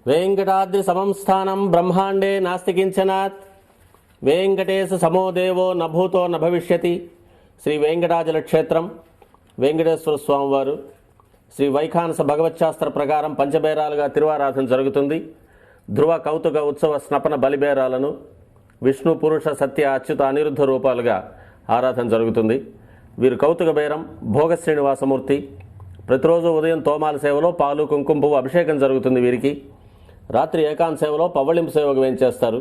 వెంకటాద్రి సమం స్థానం బ్రహ్మాండే నాస్తి కించనాత్ వెంకటేశ సమో దేవో నభూతో నభవిష్యతి. శ్రీ వెంకటాచల క్షేత్రం వెంకటేశ్వర స్వామివారు శ్రీ వైఖానస భగవచ్శాస్త్ర ప్రకారం పంచబేరాలుగా తిరువారాధన జరుగుతుంది. ధ్రువ కౌతుక ఉత్సవ స్నపన బలిబేరాలను విష్ణు పురుష సత్య అచ్యుత అనిరుద్ధ రూపాలుగా ఆరాధన జరుగుతుంది. వీరు కౌతుక బేరం భోగ శ్రీనివాసమూర్తి. ప్రతిరోజు ఉదయం తోమాల సేవలో పాలు కుంకుమ పువ్వు అభిషేకం జరుగుతుంది. వీరికి రాత్రి ఏకాంత సేవలో పవ్వళింపు సేవకు వేయించేస్తారు.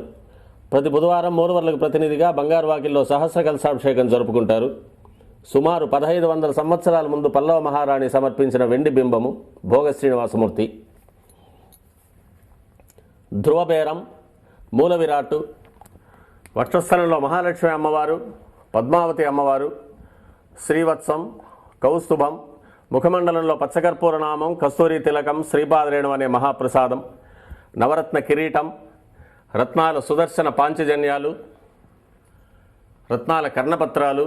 ప్రతి బుధవారం మూలవర్లకు ప్రతినిధిగా బంగారు వాకిల్లో సహస్ర కలశాభిషేకం జరుపుకుంటారు. సుమారు 1500 సంవత్సరాల ముందు పల్లవ మహారాణి సమర్పించిన వెండి బింబము భోగ శ్రీనివాసమూర్తి. ధ్రువబేరం మూల విరాట్టు వక్షస్థలంలో మహాలక్ష్మి అమ్మవారు, పద్మావతి అమ్మవారు, శ్రీవత్సం, కౌస్తుభం, ముఖమండలంలో పచ్చకర్పూర నామం, కస్తూరి తిలకం, శ్రీపాదరేణం అనే మహాప్రసాదం, నవరత్న కిరీటం, రత్నాల సుదర్శన పాంచజన్యాలు, రత్నాల కర్ణపత్రాలు,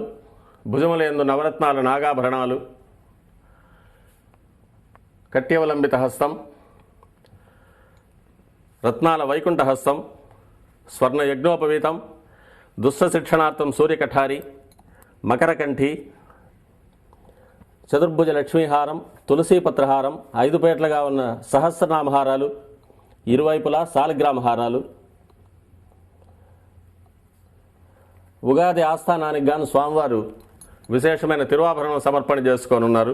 భుజములందు నవరత్నాల నాగాభరణాలు, కట్యవలంబిత హస్తం, రత్నాల వైకుంఠ హస్తం, స్వర్ణ యజ్ఞోపవీతం, దుస్స శిక్షణార్థం సూర్యకఠారి, మకరకంఠి, చతుర్భుజ లక్ష్మీహారం, తులసీపత్రహారం, 5 పేట్లుగా ఉన్న సహస్రనామహారాలు, ఇరువైపులా సాలగ్రామహారాలు. ఉగాది ఆస్థానానికి గాను స్వామివారు విశేషమైన తిరువాభరణం సమర్పణ చేసుకోనున్నారు.